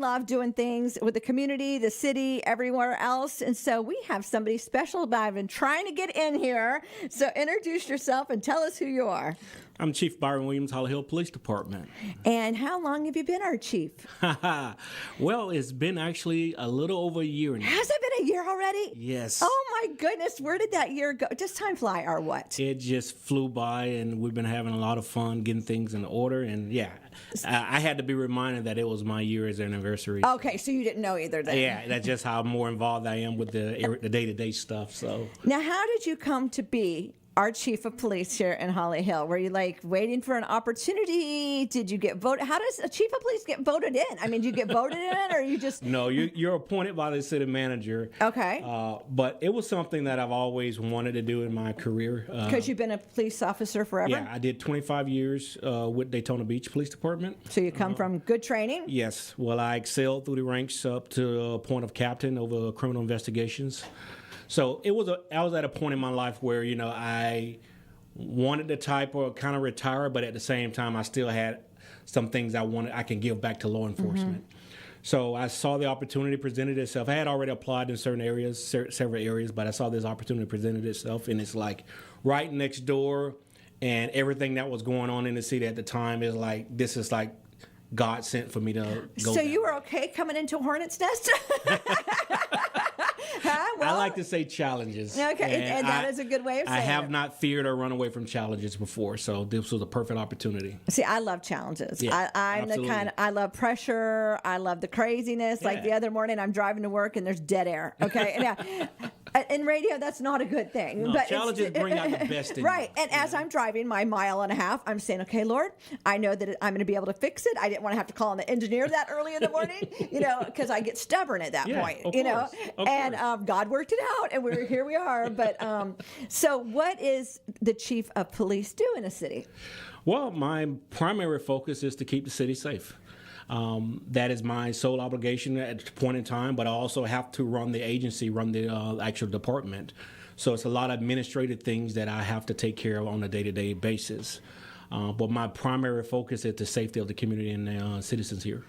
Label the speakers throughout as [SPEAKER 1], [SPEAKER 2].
[SPEAKER 1] love doing things with the community, the city, everywhere else. And so we have somebody special that I've been trying to get in here. So introduce yourself and tell us who you are.
[SPEAKER 2] I'm Chief Byron Williams, Holly Hill Police Department.
[SPEAKER 1] And how long have you been our chief?
[SPEAKER 2] Well, it's been actually a little over a year now.
[SPEAKER 1] Has it been a year already?
[SPEAKER 2] Yes.
[SPEAKER 1] Oh my goodness, where did that year go? Does time fly or what?
[SPEAKER 2] It just flew by, and we've been having a lot of fun getting things in order. And yeah, I had to be reminded that it was my year's anniversary.
[SPEAKER 1] Okay, so you didn't know either then.
[SPEAKER 2] Yeah, that's just how more involved I am with the day-to-day stuff. So
[SPEAKER 1] now, how did you come to be our chief of police here in Holly Hill? Were you like waiting for an opportunity? Did you get voted? How does a chief of police get voted in? I mean, do you get voted in, or you just?
[SPEAKER 2] No, you're appointed by the city manager.
[SPEAKER 1] Okay.
[SPEAKER 2] But it was something that I've always wanted to do in my career.
[SPEAKER 1] Because you've been a police officer forever?
[SPEAKER 2] Yeah, I did 25 years with Daytona Beach Police Department.
[SPEAKER 1] So you come from good training?
[SPEAKER 2] Yes. Well, I excelled through the ranks up to a point of captain over criminal investigations. So I was at a point in my life where, I wanted to type or kind of retire, but at the same time, I still had some things I can give back to law enforcement. Mm-hmm. So I saw the opportunity presented itself. I had already applied in certain areas, several areas, but I saw this opportunity presented itself, and it's like right next door, and everything that was going on in the city at the time is like, this is like God sent for me to go.
[SPEAKER 1] So you were okay coming into a hornet's nest? Well,
[SPEAKER 2] I like to say challenges.
[SPEAKER 1] Okay, and that is a good way of saying it.
[SPEAKER 2] I have not feared or run away from challenges before, so this was a perfect opportunity.
[SPEAKER 1] See, I love challenges.
[SPEAKER 2] Yeah,
[SPEAKER 1] I'm
[SPEAKER 2] absolutely.
[SPEAKER 1] the kind I love pressure. I love the craziness.
[SPEAKER 2] Yeah.
[SPEAKER 1] Like the other morning, I'm driving to work and there's dead air. Okay, now in radio, that's not a good thing.
[SPEAKER 2] No,
[SPEAKER 1] but
[SPEAKER 2] challenges bring out the best in
[SPEAKER 1] right.
[SPEAKER 2] you.
[SPEAKER 1] And as I'm driving my mile and a half, I'm saying, okay, Lord, I know that I'm going to be able to fix it. I didn't want to have to call on the engineer that early in the morning, because I get stubborn at that point,
[SPEAKER 2] of course.
[SPEAKER 1] And God worked it out, and here we are. But so, what is the chief of police do in a city?
[SPEAKER 2] Well, my primary focus is to keep the city safe. That is my sole obligation at this point in time, but I also have to run the agency, run the actual department. So it's a lot of administrative things that I have to take care of on a day-to-day basis. But my primary focus is the safety of the community and the citizens here.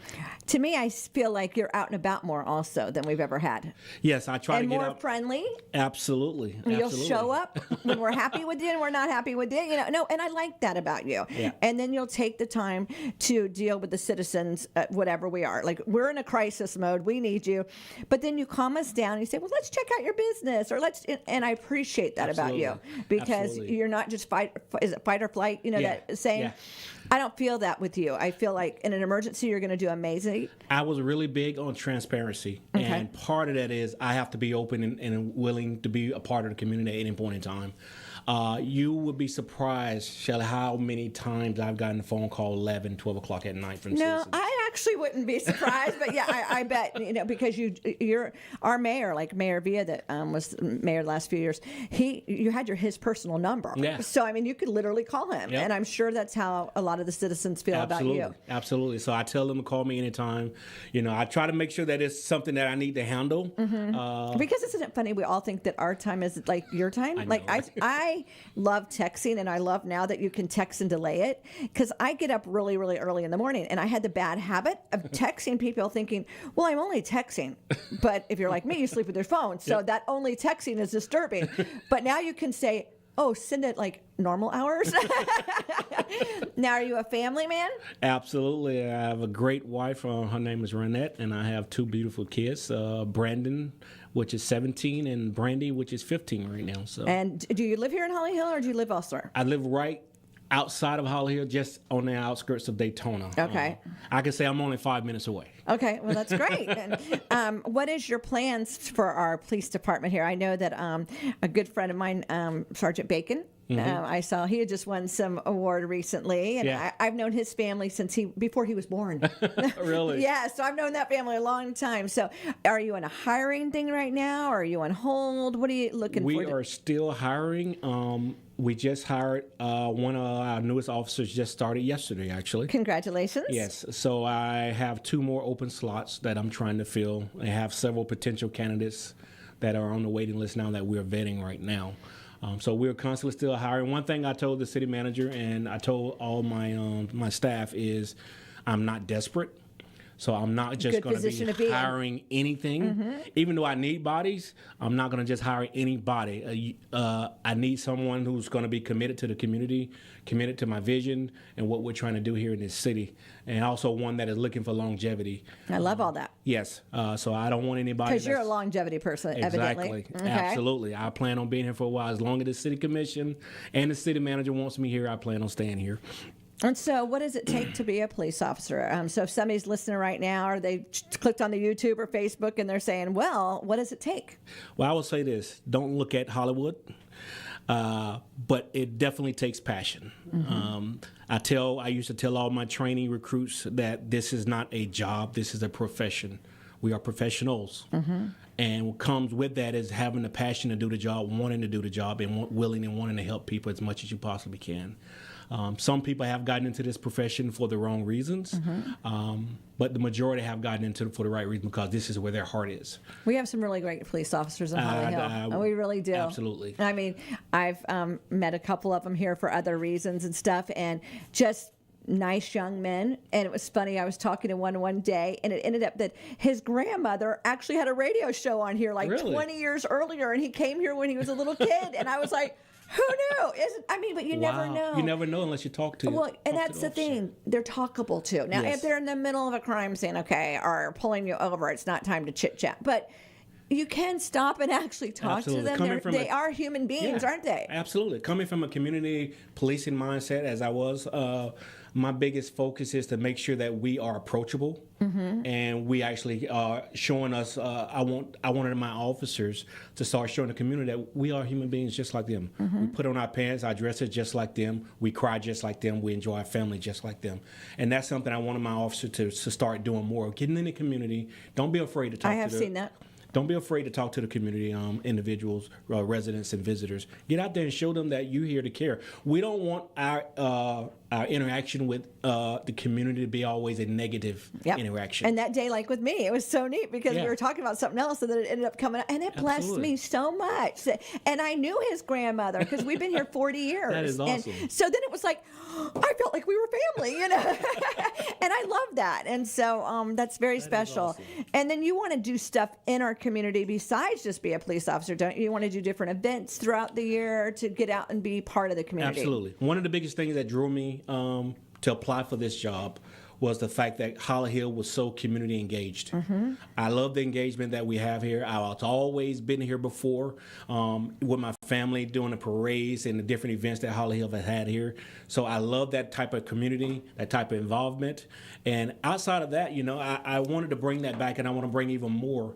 [SPEAKER 1] To me, I feel like you're out and about more also than we've ever had.
[SPEAKER 2] Yes, I try
[SPEAKER 1] and
[SPEAKER 2] to get
[SPEAKER 1] more
[SPEAKER 2] out.
[SPEAKER 1] friendly.
[SPEAKER 2] Absolutely.
[SPEAKER 1] You'll show up when we're happy with you and we're not happy with you. No, and I like that about you.
[SPEAKER 2] Yeah.
[SPEAKER 1] And then you'll take the time to deal with the citizens, whatever we are. Like, we're in a crisis mode. We need you. But then you calm us down and you say, well, let's check out your business, or and I appreciate that
[SPEAKER 2] Absolutely.
[SPEAKER 1] about you, because
[SPEAKER 2] Absolutely.
[SPEAKER 1] you're not just fight or flight, that saying.
[SPEAKER 2] Yeah.
[SPEAKER 1] I don't feel that with you. I feel like in an emergency, you're going to do amazing.
[SPEAKER 2] I was really big on transparency.
[SPEAKER 1] Okay.
[SPEAKER 2] And part of that is I have to be open and willing to be a part of the community at any point in time. You would be surprised, Shelley, how many times I've gotten a phone call 11, 12 o'clock at night from citizens.
[SPEAKER 1] I actually wouldn't be surprised, but yeah, I bet, because you're our mayor, like Mayor Villa, that was mayor the last few years. You had his personal number.
[SPEAKER 2] Yeah.
[SPEAKER 1] So, I mean, you could literally call him.
[SPEAKER 2] Yep.
[SPEAKER 1] And I'm sure that's how a lot of the citizens feel
[SPEAKER 2] Absolutely.
[SPEAKER 1] about you.
[SPEAKER 2] Absolutely. So I tell them to call me anytime. I try to make sure that it's something that I need to handle.
[SPEAKER 1] Mm-hmm. Because isn't it funny? We all think that our time is like your time.
[SPEAKER 2] I know.
[SPEAKER 1] Like I love texting, and I love now that you can text and delay it, because I get up really, really early in the morning, and I had the bad habit of texting people thinking, well, I'm only texting. But if you're like me, you sleep with your phone. So
[SPEAKER 2] Yep.
[SPEAKER 1] that only texting is disturbing. But now you can say, oh, send it like normal hours. Now, are you a family man?
[SPEAKER 2] Absolutely. I have a great wife. Her name is Renette, and I have two beautiful kids, Brandon, which is 17, and Brandy, which is 15 right now. So.
[SPEAKER 1] And do you live here in Holly Hill, or do you live elsewhere?
[SPEAKER 2] I live right outside of Holly Hill, just on the outskirts of Daytona.
[SPEAKER 1] Okay.
[SPEAKER 2] I can say I'm only 5 minutes away.
[SPEAKER 1] Okay, well, that's great. And, what is your plans for our police department here? I know that a good friend of mine, Sergeant Bacon, I saw he had just won some award recently, and
[SPEAKER 2] Yeah.
[SPEAKER 1] I've known his family since before he was born.
[SPEAKER 2] Really?
[SPEAKER 1] Yeah, so I've known that family a long time. So are you in a hiring thing right now, or are you on hold? What are you looking for?
[SPEAKER 2] We are still hiring. We just hired one of our newest officers, just started yesterday, actually.
[SPEAKER 1] Congratulations.
[SPEAKER 2] Yes. So I have 2 more open slots that I'm trying to fill. I have several potential candidates that are on the waiting list now that we're vetting right now. So we're constantly still hiring. One thing I told the city manager and I told all my my staff is I'm not desperate. So I'm not just
[SPEAKER 1] Good
[SPEAKER 2] going
[SPEAKER 1] position
[SPEAKER 2] to
[SPEAKER 1] to
[SPEAKER 2] be
[SPEAKER 1] be in.
[SPEAKER 2] hiring anything. Even though I need bodies, I'm not going to just hire anybody. I need someone who's going to be committed to the community, committed to my vision and what we're trying to do here in this city, and also one that is looking for longevity.
[SPEAKER 1] I love all that.
[SPEAKER 2] Yes. So I don't want anybody.
[SPEAKER 1] Because you're a longevity person, evidently.
[SPEAKER 2] Exactly.
[SPEAKER 1] Okay.
[SPEAKER 2] Absolutely. I plan on being here for a while. As long as the city commission and the city manager wants me here, I plan on staying here.
[SPEAKER 1] And so, what does it take to be a police officer? So, if somebody's listening right now, or they clicked on the YouTube or Facebook and they're saying, well, what does it take?
[SPEAKER 2] Well, I will say this. Don't look at Hollywood. But it definitely takes passion. I used to tell all my training recruits that this is not a job, this is a profession. We are professionals. And what comes with that is having the passion to do the job, wanting to do the job, and willing and wanting to help people as much as you possibly can. Some people have gotten into this profession for the wrong reasons, but the majority have gotten into it for the right reason because this is where their heart is.
[SPEAKER 1] We have some really great police officers in Holly Hill. We really do.
[SPEAKER 2] Absolutely.
[SPEAKER 1] I mean, I've met a couple of them here for other reasons and stuff, and just nice young men. And it was funny, I was talking to one day, and it ended up that his grandmother actually had a radio show on here like
[SPEAKER 2] Really?
[SPEAKER 1] 20 years earlier, and he came here when he was a little kid, and I was like, who knew? But you never know.
[SPEAKER 2] You never know unless you talk to.
[SPEAKER 1] Well, and
[SPEAKER 2] talk
[SPEAKER 1] that's
[SPEAKER 2] to
[SPEAKER 1] the thing. They're talkable too. Now,
[SPEAKER 2] Yes.
[SPEAKER 1] if they're in the middle of a crime scene, okay, or pulling you over, it's not time to chit chat. But you can stop and actually talk
[SPEAKER 2] Absolutely.
[SPEAKER 1] to them. They are human beings, aren't they?
[SPEAKER 2] Absolutely. Coming from a community policing mindset, as I was, my biggest focus is to make sure that we are approachable, and we actually are showing us. I wanted my officers to start showing the community that we are human beings just like them. We put on our pants, our dresses just like them. We cry just like them. We enjoy our family just like them. And that's something I wanted my officers to start doing more. Getting in the community. Don't be afraid to talk.
[SPEAKER 1] I have seen that.
[SPEAKER 2] Don't be afraid to talk to the community, individuals, residents, and visitors. Get out there and show them that you're here to care. We don't want our interaction with the community to be always a negative interaction.
[SPEAKER 1] And that day, like with me, it was so neat because we were talking about something else, and then it ended up coming up, and it blessed me so much. And I knew his grandmother because we've been here 40 years.
[SPEAKER 2] That is awesome.
[SPEAKER 1] And so then it was like, I felt like we were family, and I love that. And so that's very special.
[SPEAKER 2] Awesome.
[SPEAKER 1] And then you want to do stuff in our community besides just be a police officer, don't you? You want to do different events throughout the year to get out and be part of the community.
[SPEAKER 2] Absolutely. One of the biggest things that drew me to apply for this job was the fact that Holly Hill was so community engaged. I love the engagement that we have here. I've always been here before with my family doing the parades and the different events that Holly Hill has had here. So I love that type of community, that type of involvement. And outside of that, I wanted to bring that back, and I want to bring even more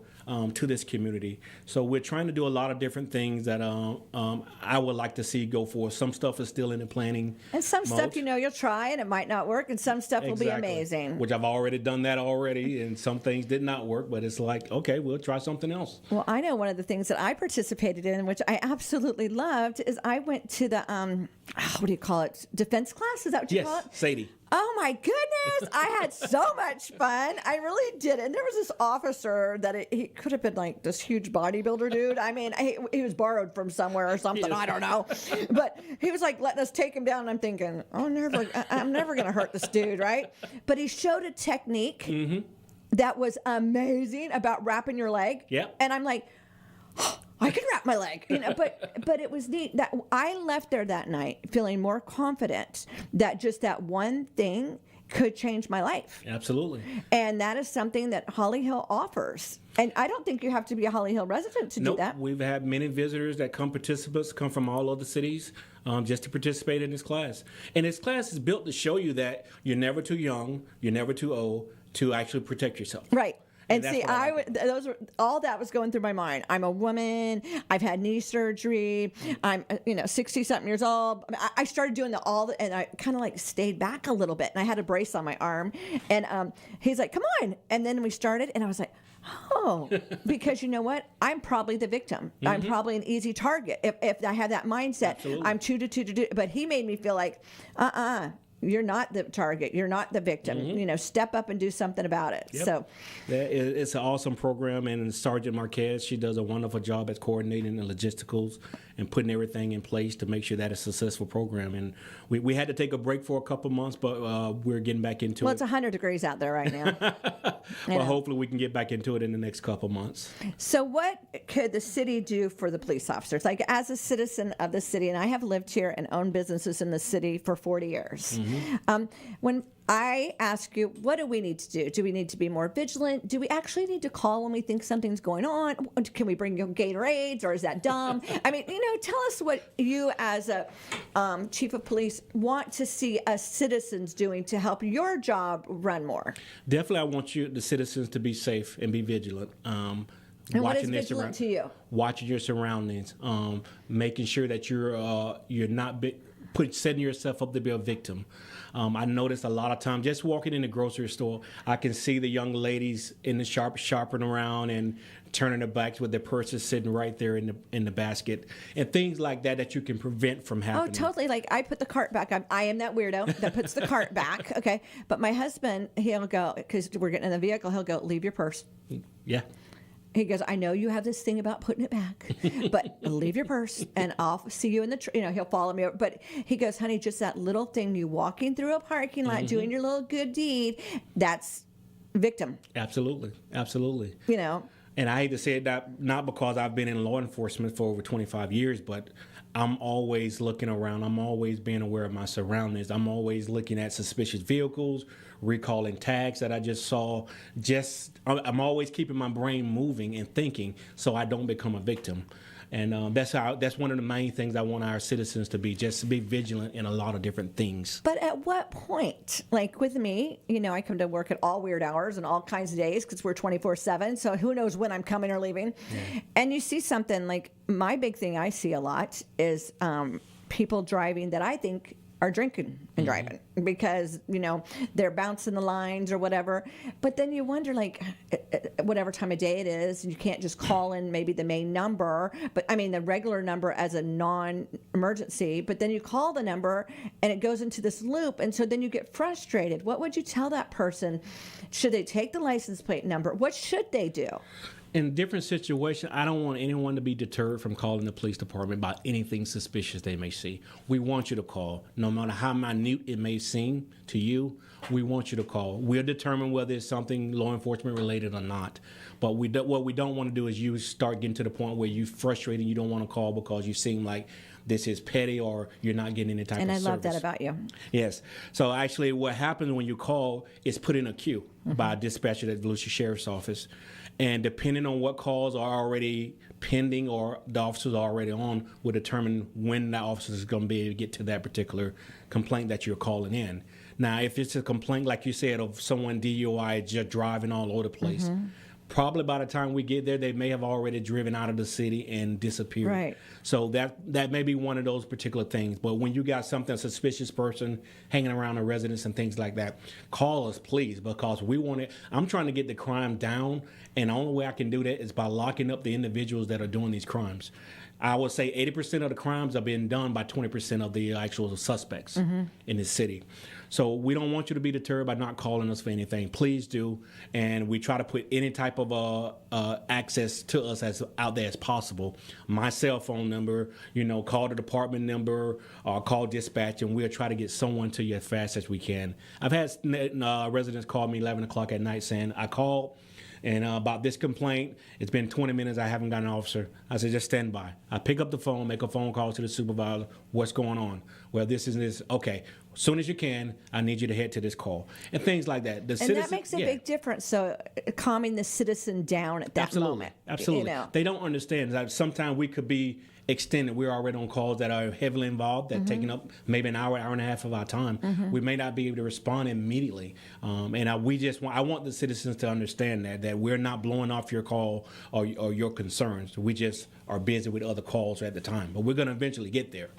[SPEAKER 2] to this community. So we're trying to do a lot of different things that I would like to see go forward. Some stuff is still in the planning
[SPEAKER 1] And some
[SPEAKER 2] mode.
[SPEAKER 1] stuff, you'll try and it might not work, and some stuff will be
[SPEAKER 2] Exactly.
[SPEAKER 1] amazing.
[SPEAKER 2] Which I've already done that already, and some things did not work, but it's like, okay, we'll try something else.
[SPEAKER 1] Well, I know one of the things that I participated in, which I absolutely loved, is I went to the, what do you call it, defense class? Is that what you call it?
[SPEAKER 2] Yes, Sadie.
[SPEAKER 1] Oh my goodness, I had so much fun. I really did. And there was this officer that he could have been like this huge bodybuilder dude. I mean, he was borrowed from somewhere or something. I don't know. But he was like letting us take him down. And I'm thinking, I'm never going to hurt this dude, right? But he showed a technique that was amazing about wrapping your leg.
[SPEAKER 2] Yep.
[SPEAKER 1] And I'm like, I could wrap my leg, but it was neat that I left there that night feeling more confident that just that one thing could change my life.
[SPEAKER 2] Absolutely.
[SPEAKER 1] And that is something that Holly Hill offers. And I don't think you have to be a Holly Hill resident to do that.
[SPEAKER 2] We've had many visitors participants come from all other cities just to participate in this class. And this class is built to show you that you're never too young, you're never too old to actually protect yourself.
[SPEAKER 1] Right. And
[SPEAKER 2] that's
[SPEAKER 1] see,
[SPEAKER 2] what
[SPEAKER 1] all that was going through my mind. I'm a woman. I've had knee surgery. I'm 60-something years old. I started doing and I kind of like stayed back a little bit, and I had a brace on my arm. And he's like, "Come on!" And then we started, and I was like, "Oh," because you know what? I'm probably the victim. I'm probably an easy target if I have that mindset.
[SPEAKER 2] Absolutely.
[SPEAKER 1] I'm two to do. But he made me feel like, you're not the target. You're not the victim. You know, step up and do something about it.
[SPEAKER 2] Yep.
[SPEAKER 1] So
[SPEAKER 2] It's an awesome program, and Sergeant Marquez, she does a wonderful job at coordinating the logisticals and putting everything in place to make sure that it's a successful program. And we had to take a break for a couple months, but we're getting back into
[SPEAKER 1] well,
[SPEAKER 2] it.
[SPEAKER 1] it's 100 degrees out there right now.
[SPEAKER 2] Well, hopefully we can get back into it in the next couple months.
[SPEAKER 1] So what could the city do for the police officers? Like, as a citizen of the city, and I have lived here and owned businesses in the city for 40 years. When I ask you, what do we need to do? Do we need to be more vigilant? Do we actually need to call when we think something's going on? Can we bring you Gatorades, or is that dumb? I mean, tell us what you as a chief of police want to see us citizens doing to help your job run more.
[SPEAKER 2] Definitely, I want the citizens to be safe and be vigilant.
[SPEAKER 1] And what is vigilant to you?
[SPEAKER 2] Watching your surroundings, making sure that you're not setting yourself up to be a victim. I notice a lot of times, just walking in the grocery store, I can see the young ladies in the shopping around and turning their backs with their purses sitting right there in the basket, and things like that you can prevent from happening.
[SPEAKER 1] Oh, totally. Like, I put the cart back. I am that weirdo that puts the cart back. Okay. But my husband, he'll go, because we're getting in the vehicle, he'll go, leave your purse.
[SPEAKER 2] Yeah.
[SPEAKER 1] He goes, I know you have this thing about putting it back, but leave your purse and I'll see you in the, he'll follow me over. But he goes, honey, just that little thing, you walking through a parking lot, doing your little good deed, that's victim.
[SPEAKER 2] Absolutely. Absolutely. And I hate to say it, not because I've been in law enforcement for over 25 years, but I'm always looking around. I'm always being aware of my surroundings. I'm always looking at suspicious vehicles, recalling tags that I just saw. I'm always keeping my brain moving and thinking so I don't become a victim. And that's one of the main things I want our citizens to be, just to be vigilant in a lot of different things.
[SPEAKER 1] But at what point, like with me, I come to work at all weird hours and all kinds of days because we're 24/7. So who knows when I'm coming or leaving. Yeah. And you see something like, my big thing I see a lot is people driving that I think are drinking and driving because, they're bouncing the lines or whatever. But then you wonder, like, whatever time of day it is, you can't just call in maybe the main number, the regular number as a non-emergency. But then you call the number and it goes into this loop. And so then you get frustrated. What would you tell that person? Should they take the license plate number? What should they do?
[SPEAKER 2] In different situations, I don't want anyone to be deterred from calling the police department by anything suspicious they may see. We want you to call. No matter how minute it may seem to you, we want you to call. We'll determine whether it's something law enforcement related or not. But what we don't want to do is you start getting to the point where you're frustrated and you don't want to call because you seem like this is petty or you're not getting any type of service.
[SPEAKER 1] And I love that about you.
[SPEAKER 2] Yes. So actually what happens when you call is put in a queue by a dispatcher at the Volusia Sheriff's Office. And depending on what calls are already pending or the officers are already on will determine when the officer is going to be able to get to that particular complaint that you're calling in. Now, if it's a complaint, like you said, of someone DUI just driving all over the place, probably by the time we get there, they may have already driven out of the city and disappeared.
[SPEAKER 1] Right.
[SPEAKER 2] So that may be one of those particular things. But when you got something, a suspicious person hanging around a residence and things like that, call us, please, because we want it. I'm trying to get the crime down, and the only way I can do that is by locking up the individuals that are doing these crimes. I would say 80% of the crimes are being done by 20% of the actual suspects in the city. So we don't want you to be deterred by not calling us for anything. Please do. And we try to put any type of access to us as out there as possible. My cell phone number, call the department number or call dispatch, and we'll try to get someone to you as fast as we can. I've had residents call me 11 o'clock at night saying, I called, and about this complaint, it's been 20 minutes, I haven't got an officer. I said, just stand by. I pick up the phone, make a phone call to the supervisor. What's going on? Well, this is this. Okay, as soon as you can, I need you to head to this call. And things like that.
[SPEAKER 1] That makes a big difference. So calming the citizen down at that moment.
[SPEAKER 2] Absolutely. They don't understand that sometimes we could be extended. We're already on calls that are heavily involved, that taking up maybe an hour and a half of our time. We may not be able to respond immediately. And I want the citizens to understand that we're not blowing off your call or your concerns. We just are busy with other calls at the time. But we're going to eventually get there.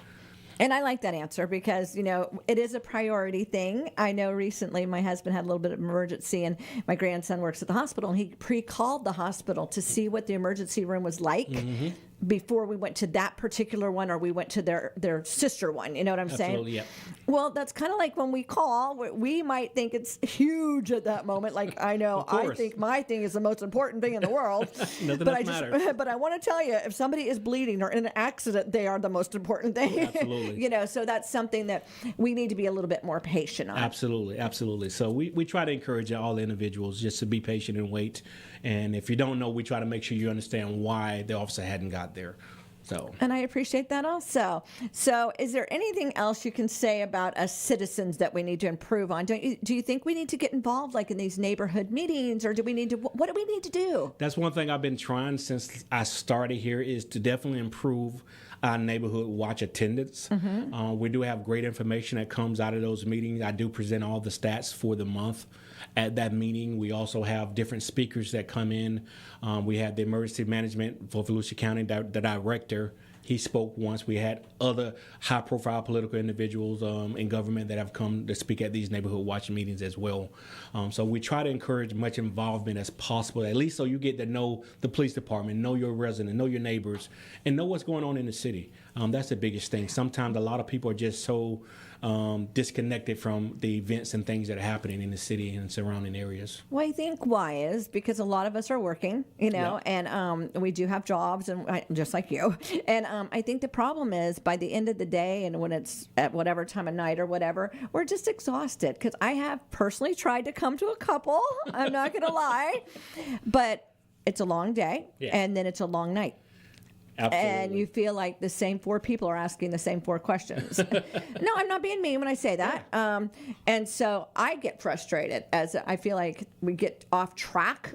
[SPEAKER 1] And I like that answer because, it is a priority thing. I know recently my husband had a little bit of emergency and my grandson works at the hospital and he pre-called the hospital to see what the emergency room was like before we went to that particular one or we went to their sister one. You know what I'm saying?
[SPEAKER 2] Absolutely, yeah.
[SPEAKER 1] Well, that's kind of like when we call, we might think it's huge at that moment. Like, I know, I think my thing is the most important thing in the world.
[SPEAKER 2] Nothing
[SPEAKER 1] but
[SPEAKER 2] else matters.
[SPEAKER 1] but I want to tell you, if somebody is bleeding or in an accident, they are the most important thing.
[SPEAKER 2] Absolutely.
[SPEAKER 1] You know, so that's something that we need to be a little bit more patient on.
[SPEAKER 2] Absolutely, absolutely. So we try to encourage all individuals just to be patient and wait. And if you don't know, we try to make sure you understand why the officer hadn't got there. So.
[SPEAKER 1] And I appreciate that also. So is there anything else you can say about us citizens that we need to improve on? Do you think we need to get involved like in these neighborhood meetings, or do we need to, what do we need to do?
[SPEAKER 2] That's one thing I've been trying since I started here is to definitely improve our neighborhood watch attendance. We do have great information that comes out of those meetings. I do present all the stats for the month at that meeting. We also have different speakers that come in. We had the emergency management for Volusia County, the director. He spoke once. We had other high-profile political individuals in government that have come to speak at these neighborhood watch meetings as well. So we try to encourage much involvement as possible, at least so you get to know the police department, know your resident, know your neighbors, and know what's going on in the city. That's the biggest thing. Sometimes a lot of people are just so disconnected from the events and things that are happening in the city and surrounding areas.
[SPEAKER 1] Well, I think why is because a lot of us are working, you know, and we do have jobs, and just like you. And I think the problem is by the end of the day, and when it's at whatever time of night or whatever, we're just exhausted. Because I have personally tried to come to a couple. I'm not going to lie, but it's a long day, and then it's a long night.
[SPEAKER 2] Absolutely.
[SPEAKER 1] And you feel like the same four people are asking the same four questions. No, I'm not being mean when I say that. And so I get frustrated as I feel like we get off track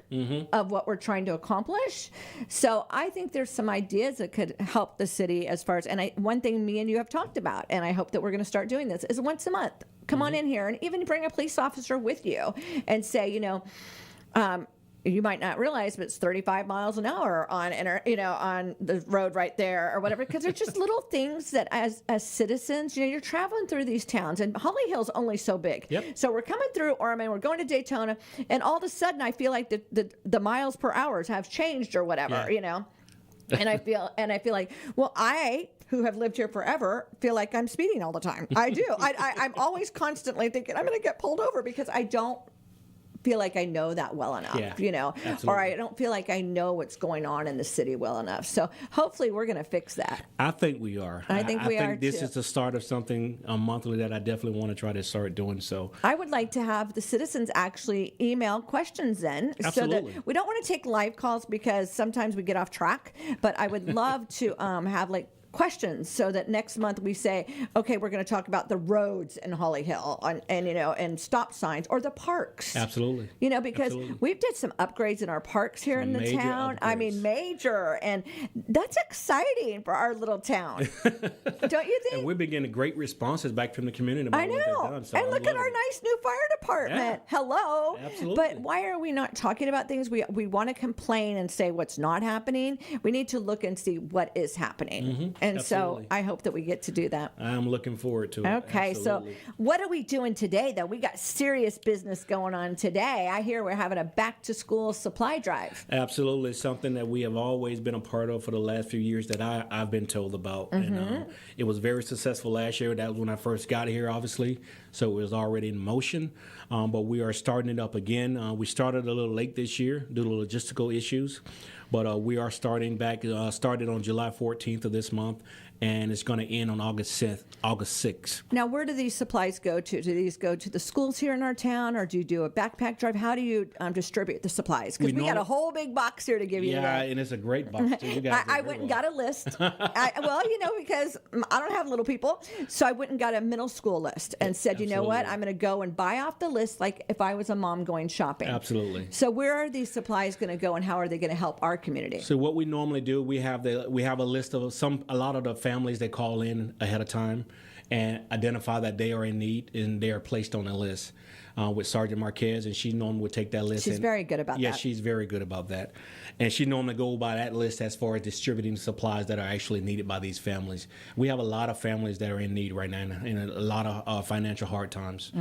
[SPEAKER 1] of what we're trying to accomplish. So I think there's some ideas that could help the city as far as, and one thing me and you have talked about, and I hope that we're going to start doing this, is once a month. Come on in here and even bring a police officer with you and say, you know, you might not realize, but it's 35 miles an hour on the road right there or whatever, because they're just little things that as citizens, you know, you're traveling through these towns, and Holly Hill's only so big.
[SPEAKER 2] Yep.
[SPEAKER 1] So we're coming through Ormond, we're going to Daytona, and all of a sudden I feel like the miles per hour have changed or whatever, you know. And I feel like, well, I, who have lived here forever, feel like I'm speeding all the time. I do. I'm always constantly thinking I'm going to get pulled over because I don't feel like I know that well enough, you know,
[SPEAKER 2] absolutely.
[SPEAKER 1] or I don't feel like I know what's going on in the city well enough. So hopefully we're going to fix that.
[SPEAKER 2] I think we are.
[SPEAKER 1] I think we are
[SPEAKER 2] this
[SPEAKER 1] too.
[SPEAKER 2] is the start of something monthly that I definitely want to try to start doing. So
[SPEAKER 1] I would like to have the citizens actually email questions in.
[SPEAKER 2] Absolutely.
[SPEAKER 1] So that we don't want to take live calls because sometimes we get off track, but I would love to have like questions so that next month we say, okay, we're going to talk about the roads in Holly Hill and you know, and stop signs or the parks.
[SPEAKER 2] Absolutely.
[SPEAKER 1] You know, because we did some upgrades in our parks here in the town.
[SPEAKER 2] Upgrades.
[SPEAKER 1] I mean, major. And that's exciting for our little town. Don't you think?
[SPEAKER 2] And we've been getting great responses back from the community about
[SPEAKER 1] I
[SPEAKER 2] what they've
[SPEAKER 1] know.
[SPEAKER 2] done. So
[SPEAKER 1] And look at our nice new fire department.
[SPEAKER 2] Yeah.
[SPEAKER 1] Hello.
[SPEAKER 2] Absolutely.
[SPEAKER 1] But why are we not talking about things? We want to complain and say what's not happening. We need to look and see what is happening. And
[SPEAKER 2] Absolutely.
[SPEAKER 1] so I hope that we get to do that.
[SPEAKER 2] I'm looking forward to it.
[SPEAKER 1] Okay,
[SPEAKER 2] Absolutely.
[SPEAKER 1] so what are we doing today, though? We got serious business going on today. I hear we're having a back-to-school supply drive.
[SPEAKER 2] Absolutely. Something that we have always been a part of for the last few years that I've been told about. And it was very successful last year. That was when I first got here, obviously. So it was already in motion. But we are starting it up again. We started a little late this year due to logistical issues. But we are starting back, started on July 14th of this month, and it's going to end on August 6th.
[SPEAKER 1] Now, where do these supplies go to? Do these go to the schools here in our town, or do you do a backpack drive? How do you distribute the supplies? Because we got a whole big box here to give you
[SPEAKER 2] Yeah,
[SPEAKER 1] today.
[SPEAKER 2] and it's a great box, too. You guys
[SPEAKER 1] I
[SPEAKER 2] did
[SPEAKER 1] went and
[SPEAKER 2] very
[SPEAKER 1] got a list. Well, you know, because I don't have little people. So I went and got a middle school list and said, you know what?
[SPEAKER 2] Absolutely.
[SPEAKER 1] I'm going to go and buy off the list like if I was a mom going shopping.
[SPEAKER 2] Absolutely.
[SPEAKER 1] So where are these supplies going to go, and how are they going to help our community?
[SPEAKER 2] So what we normally do, we have a list of a lot of the families that call in ahead of time and identify that they are in need and they are placed on the list. with Sergeant Marquez, and she normally would take that list.
[SPEAKER 1] She's very good about
[SPEAKER 2] yeah,
[SPEAKER 1] that.
[SPEAKER 2] Yeah, she's very good about that. And she normally go by that list as far as distributing supplies that are actually needed by these families. We have a lot of families that are in need right now, in a lot of financial hard times.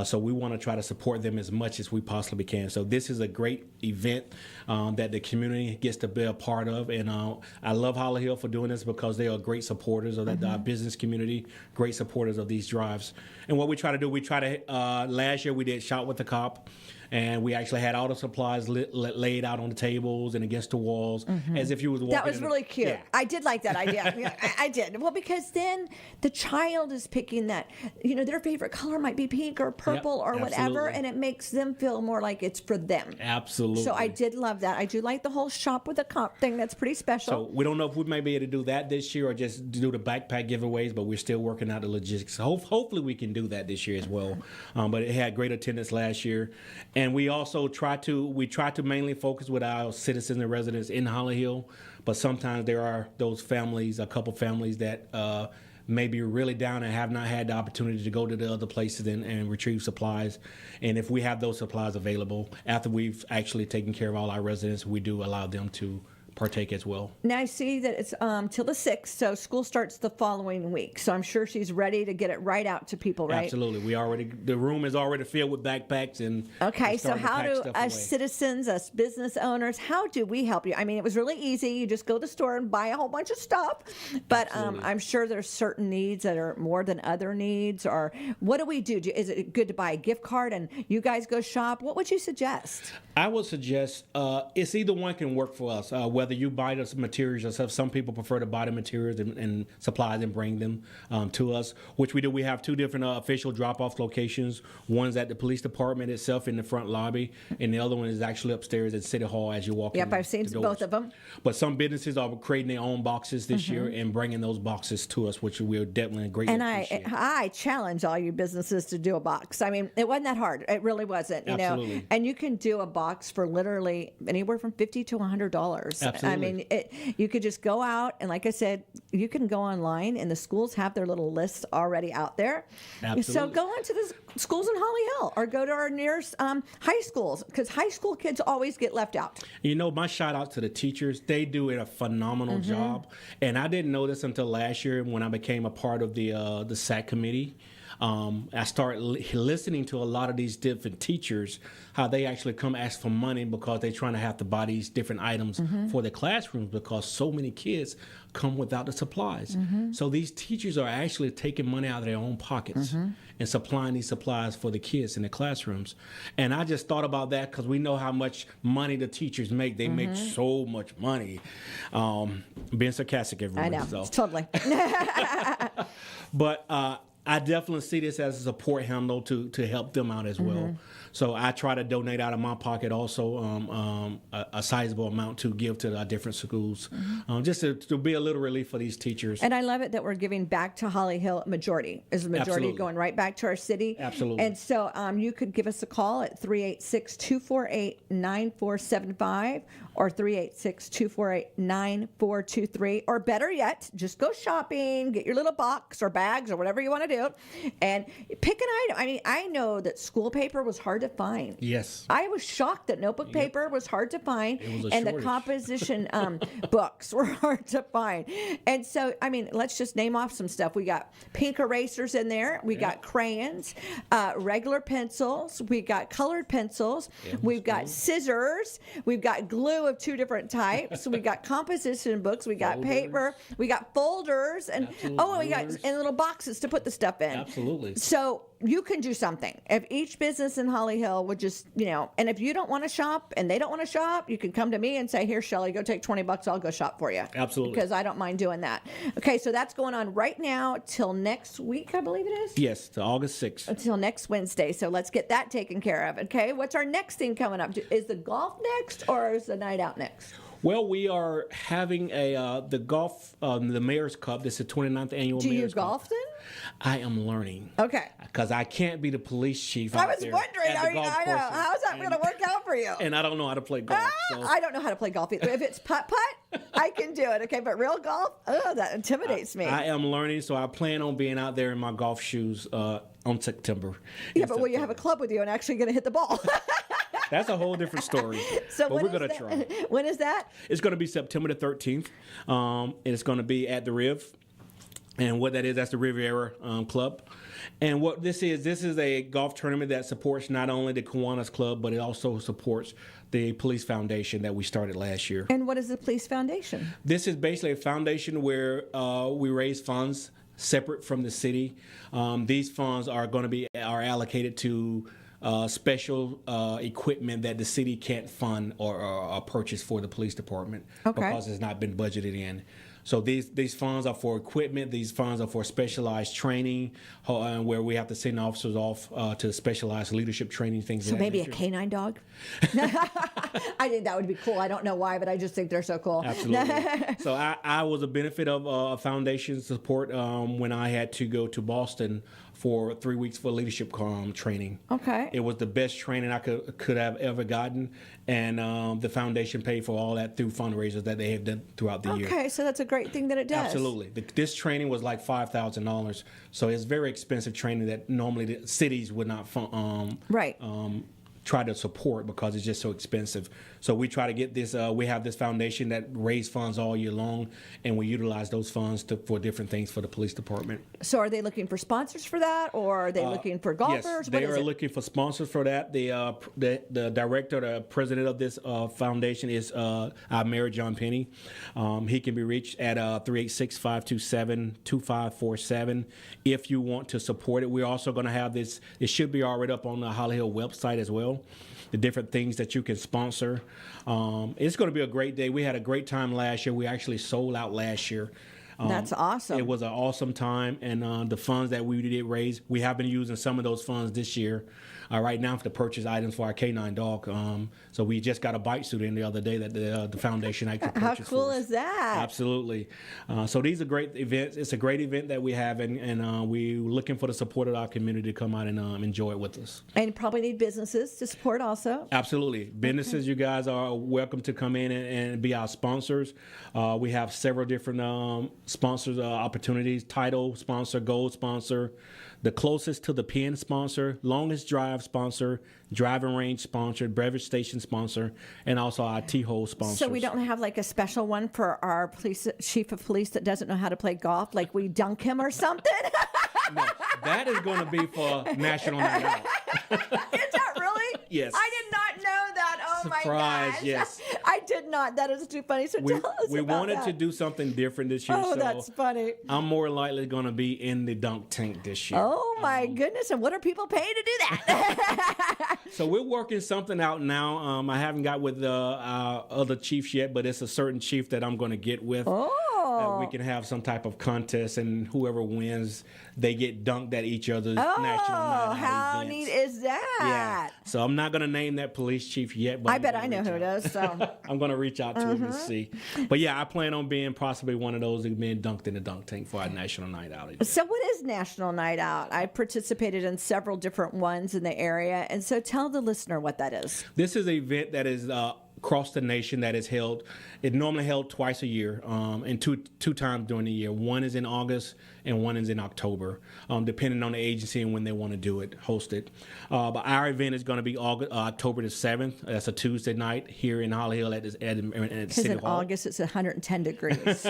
[SPEAKER 2] So we want to try to support them as much as we possibly can. So this is a great event that the community gets to be a part of. And I love Holly Hill for doing this because they are great supporters of the business community, great supporters of these drives. And what we try to do, last year we did Shop with the Cop. And we actually had all the supplies laid out on the tables and against the walls, as if you was walking.
[SPEAKER 1] That was really cute.
[SPEAKER 2] Yeah.
[SPEAKER 1] I did like that idea. Yeah, I did. Well, because then the child is picking that, their favorite color might be pink or purple or whatever, and it makes them feel more like it's for them.
[SPEAKER 2] Absolutely.
[SPEAKER 1] So I did love that. I do like the whole Shop with a Cop thing. That's pretty special.
[SPEAKER 2] So we don't know if we may be able to do that this year or just do the backpack giveaways, but we're still working out the logistics. Hopefully we can do that this year as well. But it had great attendance last year. And we also try to mainly focus with our citizens and residents in Holly Hill, but sometimes there are those families, a couple families that may be really down and have not had the opportunity to go to the other places and retrieve supplies. And if we have those supplies available, after we've actually taken care of all our residents, we do allow them to partake as well.
[SPEAKER 1] Now I see that it's till the 6th, so school starts the following week. So I'm sure she's ready to get it right out to people, right?
[SPEAKER 2] Absolutely. The room is already filled with backpacks and.
[SPEAKER 1] Okay, so how do us citizens, us business owners, how do we help you? I mean, it was really easy. You just go to the store and buy a whole bunch of stuff. But I'm sure there's certain needs that are more than other needs. Or what do we do? Is it good to buy a gift card and you guys go shop? What would you suggest?
[SPEAKER 2] I would suggest it's either one can work for us. Whether you buy the materials yourself, some people prefer to buy the materials and supplies and bring them to us, which we do. We have two different official drop-off locations. One's at the police department itself in the front lobby, and the other one is actually upstairs at City Hall as you walk in.
[SPEAKER 1] Yep, I've seen both of them.
[SPEAKER 2] But some businesses are creating their own boxes this year and bringing those boxes to us, which we're definitely greatly appreciate.
[SPEAKER 1] And I challenge all you businesses to do a box. I mean, it wasn't that hard. It really wasn't.
[SPEAKER 2] Absolutely.
[SPEAKER 1] And you can do a box for literally anywhere from $50 to $100.
[SPEAKER 2] Absolutely.
[SPEAKER 1] I mean, you could just go out and, like I said, you can go online, and the schools have their little lists already out there.
[SPEAKER 2] Absolutely.
[SPEAKER 1] So go into the schools in Holly Hill or go to our nearest high schools, because high school kids always get left out.
[SPEAKER 2] My shout out to the teachers. They do a phenomenal job, and I didn't know this until last year when I became a part of the SAC committee. I started listening to a lot of these different teachers, how they actually come ask for money because they're trying to have to buy these different items for their classrooms because so many kids come without the supplies. So these teachers are actually taking money out of their own pockets and supplying these supplies for the kids in the classrooms. And I just thought about that because we know how much money the teachers make. They make so much money. Being sarcastic, everyone.
[SPEAKER 1] I know,
[SPEAKER 2] So.
[SPEAKER 1] totally.
[SPEAKER 2] But I definitely see this as a support handle to help them out as well. So I try to donate out of my pocket also a sizable amount to give to the different schools, just to be a little relief for these teachers.
[SPEAKER 1] And I love it that we're giving back to Holly Hill. Majority is the majority
[SPEAKER 2] Absolutely.
[SPEAKER 1] going right back to our city.
[SPEAKER 2] Absolutely.
[SPEAKER 1] And so you could give us a call at 386-248-9475 or 386-248-9423, or better yet, just go shopping, get your little box or bags or whatever you want to do, and pick an item. I mean, I know that school paper was hard to find.
[SPEAKER 2] Yes.
[SPEAKER 1] I was shocked that notebook paper was hard to find,
[SPEAKER 2] It was a
[SPEAKER 1] and the
[SPEAKER 2] shortage.
[SPEAKER 1] composition books were hard to find. And so, I mean, let's just name off some stuff. We got pink erasers in there. We got crayons, regular pencils. We got colored pencils. We've got scissors. We've got glue of 2 different types. We got composition books. We got paper. We got folders, and we got and little boxes to put the stuff in.
[SPEAKER 2] Absolutely.
[SPEAKER 1] So you can do something. If each business in Holly Hill would just, and if you don't want to shop and they don't want to shop, you can come to me and say, here, Shelley, go take $20. I'll go shop for you.
[SPEAKER 2] Absolutely.
[SPEAKER 1] Because I don't mind doing that. Okay, so that's going on right now till next week, I believe it is?
[SPEAKER 2] Yes, to August 6th.
[SPEAKER 1] Until next Wednesday. So let's get that taken care of. Okay, what's our next thing coming up? Is the golf next or is the night out next?
[SPEAKER 2] Well, we are having the golf, the Mayor's Cup. This is the 29th annual
[SPEAKER 1] Do you
[SPEAKER 2] Mayor's Cup.
[SPEAKER 1] golf then?
[SPEAKER 2] I am learning.
[SPEAKER 1] Okay.
[SPEAKER 2] Because I can't be the police chief.
[SPEAKER 1] I was wondering,
[SPEAKER 2] I know.
[SPEAKER 1] how's that going to work out for you?
[SPEAKER 2] And I don't know how to play golf. So.
[SPEAKER 1] I don't know how to play golf either. If it's putt-putt, I can do it, okay? But real golf, that intimidates me.
[SPEAKER 2] I am learning, so I plan on being out there in my golf shoes on September.
[SPEAKER 1] Yeah, but will you have a club with you and actually going to hit the ball?
[SPEAKER 2] That's a whole different story.
[SPEAKER 1] So
[SPEAKER 2] but we're going to try.
[SPEAKER 1] When is that?
[SPEAKER 2] It's going to be September the 13th. And it's going to be at the Riv. And what that is, that's the Riviera Club. And what this is a golf tournament that supports not only the Kiwanis Club, but it also supports the Police Foundation that we started last year.
[SPEAKER 1] And what is the Police Foundation?
[SPEAKER 2] This is basically a foundation where we raise funds separate from the city. These funds are going to be allocated to special equipment that the city can't fund or purchase for the police department because it's not been budgeted in. So these funds are for equipment. These funds are for specialized training, where we have to send officers off to specialized leadership training, things.
[SPEAKER 1] So
[SPEAKER 2] of that
[SPEAKER 1] maybe
[SPEAKER 2] nature.
[SPEAKER 1] a canine dog? I think that would be cool. I don't know why, but I just think they're so cool.
[SPEAKER 2] Absolutely. So I was a benefit of foundation support when I had to go to Boston for 3 weeks for leadership training.
[SPEAKER 1] Okay.
[SPEAKER 2] It was the best training I could have ever gotten, and the foundation paid for all that through fundraisers that they have done throughout the year.
[SPEAKER 1] Okay, so that's a great thing that it does.
[SPEAKER 2] Absolutely. This training was like $5,000, so it's very expensive training that normally the cities would not try to support because it's just so expensive. So we try to get this. We have this foundation that raises funds all year long, and we utilize those funds for different things for the police department.
[SPEAKER 1] So are they looking for sponsors for that, or are they looking for golfers?
[SPEAKER 2] Yes, they are looking for sponsors for that. The director, the president of this foundation is our Mayor John Penny. He can be reached at 386-527-2547 if you want to support it. We're also going to have this. It should be already up on the Holly Hill website as well. The different things that you can sponsor. It's going to be a great day. We had a great time last year. We actually sold out last year.
[SPEAKER 1] That's awesome.
[SPEAKER 2] It was an awesome time, and the funds that we did raise, we have been using some of those funds this year right now to purchase items for our canine dog. So we just got a bite suit in the other day that the foundation actually purchased.
[SPEAKER 1] How cool
[SPEAKER 2] for us.
[SPEAKER 1] is that?
[SPEAKER 2] Absolutely. So these are great events. It's a great event that we have, and we're looking for the support of our community to come out and enjoy it with us.
[SPEAKER 1] And you probably need businesses to support also.
[SPEAKER 2] Absolutely. Businesses, you guys are welcome to come in and be our sponsors. We have several different sponsors opportunities: title sponsor, gold sponsor, the closest to the pin sponsor, longest drive sponsor, driving range sponsor, beverage station sponsor, and also our T-hole sponsor.
[SPEAKER 1] So we don't have like a special one for our chief of police that doesn't know how to play golf, like we dunk him or something?
[SPEAKER 2] No, that is going to be for National Night Out.
[SPEAKER 1] Is that really?
[SPEAKER 2] Yes.
[SPEAKER 1] I did not know that. Oh
[SPEAKER 2] Surprise,
[SPEAKER 1] my gosh.
[SPEAKER 2] yes.
[SPEAKER 1] I did not. That is too funny. So tell us
[SPEAKER 2] We
[SPEAKER 1] about
[SPEAKER 2] wanted
[SPEAKER 1] that.
[SPEAKER 2] to do something different this year.
[SPEAKER 1] Oh,
[SPEAKER 2] so
[SPEAKER 1] that's funny.
[SPEAKER 2] I'm more likely going to be in the dunk tank this year.
[SPEAKER 1] Oh my goodness. And what are people paying to do that?
[SPEAKER 2] So we're working something out now. I haven't got with our other chiefs yet, but it's a certain chief that I'm going to get with. We can have some type of contest, and whoever wins, they get dunked at each other's national night out
[SPEAKER 1] how
[SPEAKER 2] events.
[SPEAKER 1] neat is that?
[SPEAKER 2] Yeah. So I'm not going to name that police chief yet, but
[SPEAKER 1] I bet I know who it is. So
[SPEAKER 2] I'm going to reach out to him and see. But yeah, I plan on being possibly one of those being dunked in the dunk tank for our national night out event.
[SPEAKER 1] So what is National Night Out? I participated in several different ones in the area. And so tell the listener what that is.
[SPEAKER 2] This is an event that is across the nation that is held. It normally held twice a year, and two times during the year. One is in August and one is in October, depending on the agency and when they want to do it, host it. But our event is going to be October the 7th. That's a Tuesday night here in Holly Hill at City
[SPEAKER 1] Because in
[SPEAKER 2] Hall.
[SPEAKER 1] August it's 110 degrees.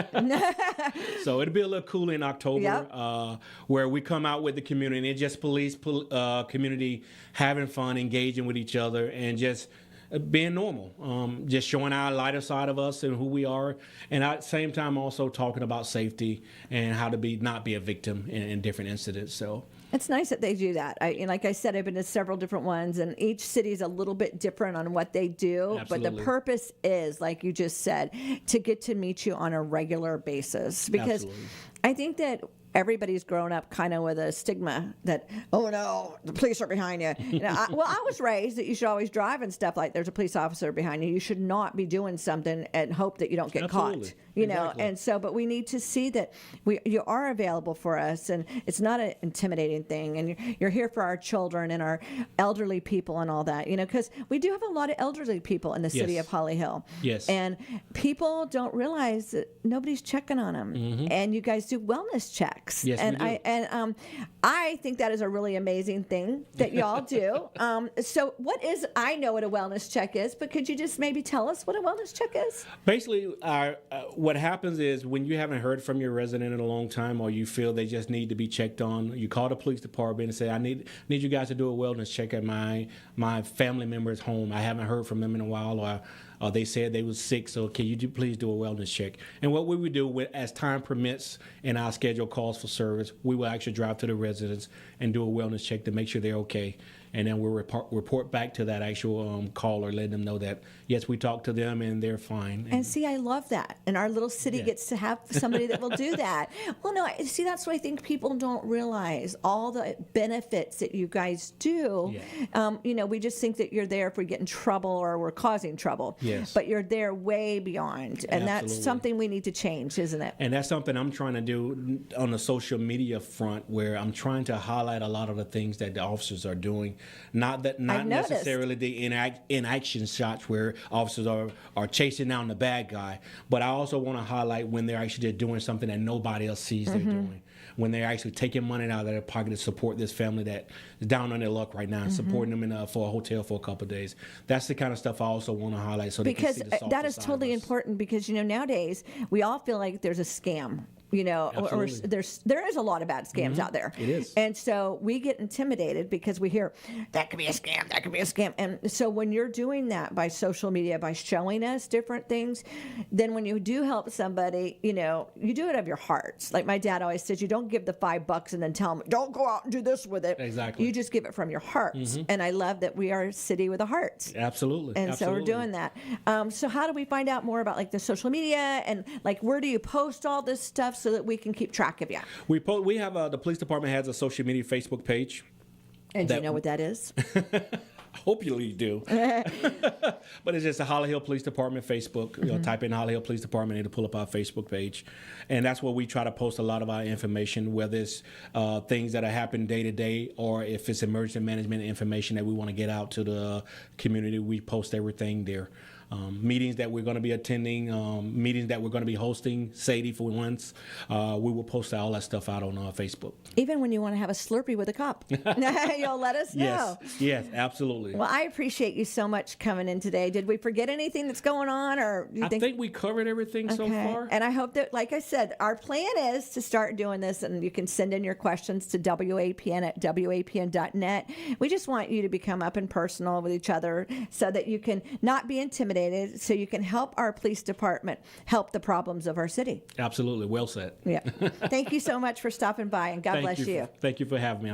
[SPEAKER 2] So it'll be a little cooler in October, where we come out with the community, and it's just community having fun, engaging with each other, and just being normal, just showing our lighter side of us and who we are, and at the same time also talking about safety and how to not be a victim in different incidents. So
[SPEAKER 1] it's nice that they do that. Like I said, I've been to several different ones, and each city is a little bit different on what they do.
[SPEAKER 2] Absolutely.
[SPEAKER 1] But the purpose is, like you just said, to get to meet you on a regular basis. Because
[SPEAKER 2] Absolutely.
[SPEAKER 1] I think that everybody's grown up kind of with a stigma that, oh no, the police are behind you. I was raised that you should always drive and stuff like there's a police officer behind you. You should not be doing something and hope that you don't get
[SPEAKER 2] Absolutely.
[SPEAKER 1] caught. You know,
[SPEAKER 2] Exactly.
[SPEAKER 1] and so, but we need to see that you are available for us, and it's not an intimidating thing, and you're here for our children and our elderly people and all that, you know, because we do have a lot of elderly people in the city
[SPEAKER 2] Yes.
[SPEAKER 1] of Holly Hill.
[SPEAKER 2] Yes.
[SPEAKER 1] And people don't realize that nobody's checking on them, and you guys do wellness checks.
[SPEAKER 2] Yes,
[SPEAKER 1] and
[SPEAKER 2] we do.
[SPEAKER 1] I think that is a really amazing thing that y'all do. So I know what a wellness check is, but could you just maybe tell us what a wellness check is?
[SPEAKER 2] Basically, what happens is when you haven't heard from your resident in a long time, or you feel they just need to be checked on, you call the police department and say, "I need you guys to do a wellness check at my family member's home. I haven't heard from them in a while, or they said they was sick, so can you please do a wellness check?" And what we would do, as time permits and our schedule calls for service, we will actually drive to the residents and do a wellness check to make sure they're okay. And then we'll report back to that actual caller, letting them know that, yes, we talked to them and they're fine.
[SPEAKER 1] And see, I love that. And our little city gets to have somebody that will do that. Well, no, see, that's what I think people don't realize, all the benefits that you guys do.
[SPEAKER 2] Yeah.
[SPEAKER 1] You know, we just think that you're there if we get in trouble or we're causing trouble.
[SPEAKER 2] Yes.
[SPEAKER 1] But you're there way beyond. And that's
[SPEAKER 2] Absolutely.
[SPEAKER 1] something we need to change, isn't it?
[SPEAKER 2] And that's something I'm trying to do on the social media front, where I'm trying to highlight a lot of the things that the officers are doing. Not
[SPEAKER 1] noticed.
[SPEAKER 2] necessarily the inaction shots where officers are chasing down the bad guy, but I also want to highlight when they're actually just doing something that nobody else sees they're doing. When they're actually taking money out of their pocket to support this family that is down on their luck right now, and supporting them for a hotel for a couple of days. That's the kind of stuff I also want to highlight, so they can
[SPEAKER 1] Because
[SPEAKER 2] see the softer
[SPEAKER 1] that is
[SPEAKER 2] side of
[SPEAKER 1] totally
[SPEAKER 2] us.
[SPEAKER 1] important, because, you know, nowadays we all feel like there's a scam. You know, or
[SPEAKER 2] Absolutely.
[SPEAKER 1] there is a lot of bad scams out there.
[SPEAKER 2] It is.
[SPEAKER 1] And so we get intimidated because we hear that could be a scam, that could be a scam. And so when you're doing that by social media, by showing us different things, then when you do help somebody, you know, you do it of your heart. Like my dad always says, you don't give the $5 and then tell them, don't go out and do this with it.
[SPEAKER 2] Exactly.
[SPEAKER 1] You just give it from your heart. And I love that we are a city with a heart.
[SPEAKER 2] Absolutely.
[SPEAKER 1] And so we're doing that. So how do we find out more about like the social media, and like where do you post all this stuff so that we can keep track of you?
[SPEAKER 2] We have the police department has a social media Facebook page.
[SPEAKER 1] And do you know what that is?
[SPEAKER 2] Hopefully you do. But it's just the Holly Hill Police Department Facebook. You know, type in Holly Hill Police Department, it'll pull up our Facebook page. And that's where we try to post a lot of our information, whether it's things that are happening day to day, or if it's emergency management information that we want to get out to the community, we post everything there. Meetings that we're going to be attending, meetings that we're going to be hosting, Sadie for once, we will post all that stuff out on Facebook.
[SPEAKER 1] Even when you want to have a Slurpee with a cup, you'll let us know.
[SPEAKER 2] Yes, absolutely.
[SPEAKER 1] Well, I appreciate you so much coming in today. Did we forget anything that's going on, or do you
[SPEAKER 2] I think we covered everything so far.
[SPEAKER 1] And I hope that, like I said, our plan is to start doing this, and you can send in your questions to WAPN at WAPN.net. We just want you to become up and personal with each other so that you can not be intimidated, so you can help our police department help the problems of our city.
[SPEAKER 2] Absolutely. Well said.
[SPEAKER 1] Yeah. Thank you so much for stopping by, and God bless you.
[SPEAKER 2] Thank you for having me.